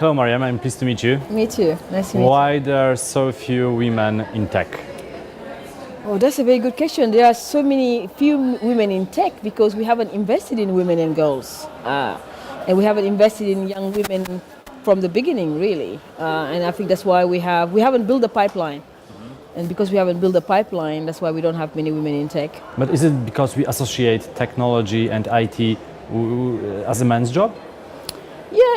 Hello Marieme, I'm pleased to meet you. Me too. Nice to meet you. Why there are so few women in tech? Oh, that's a very good question. There are few women in tech because we haven't invested in women and girls. And we haven't invested in young women from the beginning, really. And I think that's why we haven't built a pipeline. And because we haven't built a pipeline, that's why we don't have many women in tech. But is it because we associate technology and IT as a man's job? Yeah,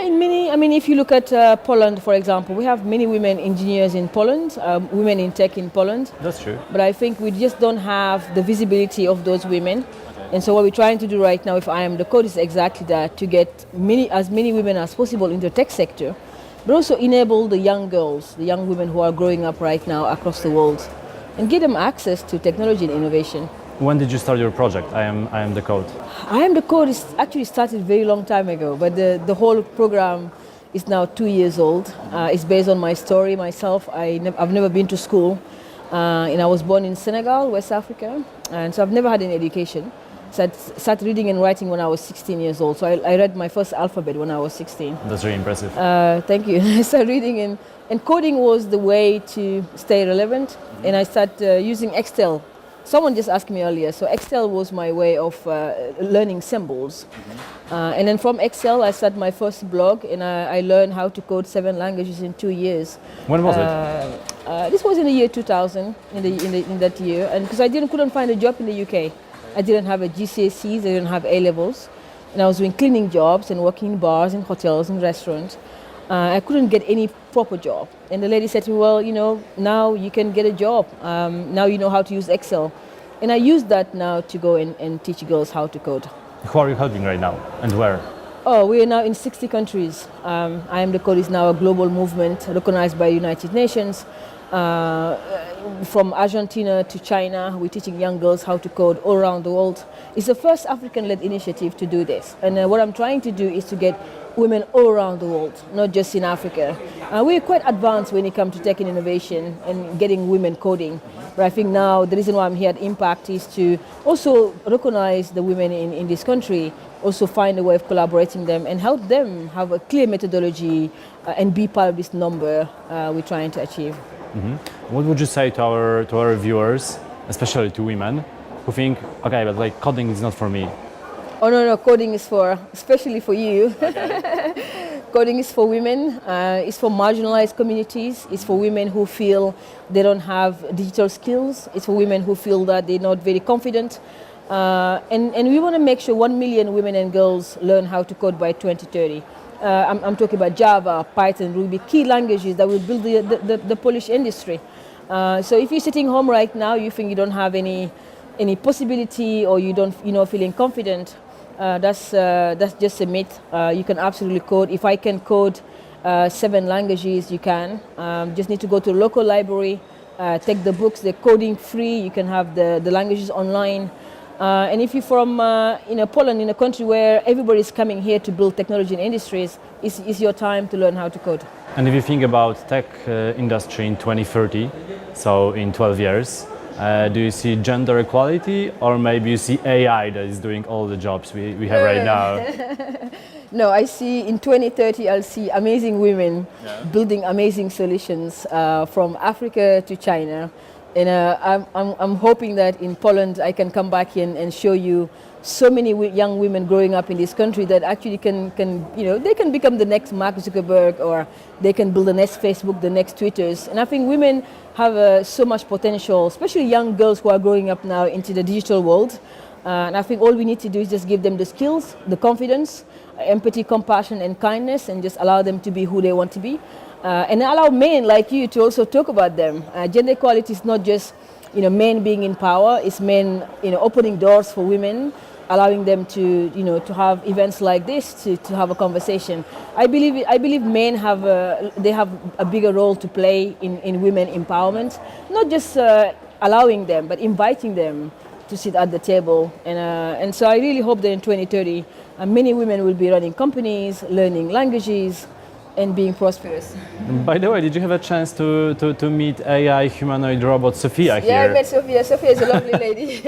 if you look at Poland, for example, we have many women engineers in Poland, women in tech in Poland. That's true. But I think we just don't have the visibility of those women. Okay. And so what we're trying to do right now, if iamtheCODE, is exactly that, to get as many women as possible in the tech sector, but also enable the young girls, the young women who are growing up right now across the world, and give them access to technology and innovation. When did you start your project, iamtheCODE? iamtheCODE is actually started a very long time ago, but the whole program is now 2 years old. It's based on my story myself. I've never been to school, and I was born in Senegal, West Africa, and so I've never had any education. So I started reading and writing when I was 16 years old. So I read my first alphabet when I was 16. That's really impressive. Thank you. I started reading, and coding was the way to stay relevant, and I started using Excel. Someone just asked me earlier, so Excel was my way of learning symbols. And then from Excel, I started my first blog, and I learned how to code 7 languages in 2 years. When was it? This was in the year 2000, in that year, and because I couldn't find a job in the UK. I didn't have a GCSEs, I didn't have A-levels, and I was doing cleaning jobs and working in bars and hotels and restaurants. I couldn't get any proper job. And the lady said to me, well, now you can get a job. Now you know how to use Excel. And I use that now to go and teach girls how to code. Who are you helping right now and where? Oh, we are now in 60 countries. iamtheCODE is now a global movement recognized by the United Nations. From Argentina to China, we're teaching young girls how to code all around the world. It's the first African-led initiative to do this. And what I'm trying to do is to get women all around the world, not just in Africa. We're quite advanced when it comes to tech and innovation and getting women coding. But I think now the reason why I'm here at Impact is to also recognize the women in this country, also find a way of collaborating them and help them have a clear methodology and be part of this number we're trying to achieve. Mm-hmm. What would you say to our viewers, especially to women, who think, okay, but like coding is not for me? Oh no, coding is especially for you. Okay. Coding is for women, it's for marginalized communities, it's for women who feel they don't have digital skills, it's for women who feel that they're not very confident. And we want to make sure 1 million women and girls learn how to code by 2030. I'm talking about Java, Python, Ruby, key languages that will build the Polish industry. So if you're sitting home right now, you think you don't have any possibility, or you don't, feeling confident, that's just a myth. You can absolutely code. If I can code 7 languages, you can. Just need to go to a local library, take the books. They're coding free. You can have the languages online. And if you're from Poland, in a country where everybody's coming here to build technology and industries, it's your time to learn how to code. And if you think about tech industry in 2030, so in 12 years, do you see gender equality, or maybe you see AI that is doing all the jobs we have right now? No, I see in 2030, I'll see amazing women building amazing solutions from Africa to China. And I'm hoping that in Poland I can come back in and show you so many young women growing up in this country that actually can they can become the next Mark Zuckerberg, or they can build the next Facebook, the next Twitters. And I think women have so much potential, especially young girls who are growing up now into the digital world. And I think all we need to do is just give them the skills, the confidence, empathy, compassion, and kindness, and just allow them to be who they want to be. And allow men like you to also talk about them. Gender equality is not just men being in power. It's men opening doors for women, allowing them to to have events like this to have a conversation. I believe men have a bigger role to play in women empowerment. Not just allowing them, but inviting them to sit at the table. And so I really hope that in 2030, many women will be running companies, learning languages, and being prosperous. By the way, did you have a chance to meet AI humanoid robot Sophia here? Yeah, I met Sophia. Sophia is a lovely lady.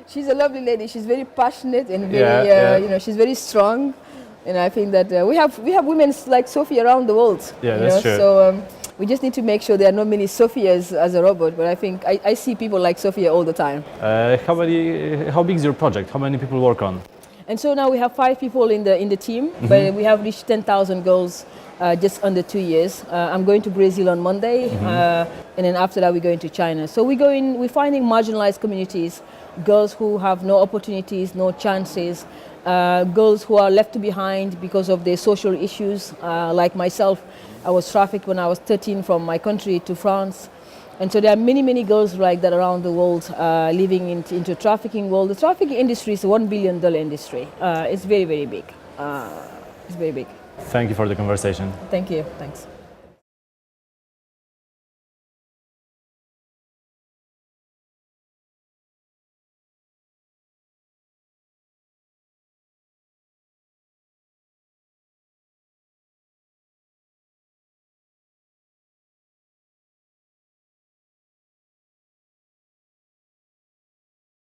She's a lovely lady. She's very passionate and very, she's very strong. And I think that we have women like Sophia around the world. Yeah, you that's know? true. So we just need to make sure there are not many Sophias as a robot. But I think I see people like Sophia all the time. How big is your project? How many people work on? And so now we have 5 people in the team, but we have reached 10,000 girls just under 2 years. I'm going to Brazil on Monday, and then after that we're going to China. So we're finding marginalized communities, girls who have no opportunities, no chances, girls who are left behind because of their social issues. Like myself, I was trafficked when I was 13 from my country to France. And so there are many, many girls like that around the world living into trafficking world. The trafficking industry is a $1 billion industry. It's very, very big. It's very big. Thank you for the conversation. Thank you. Thanks.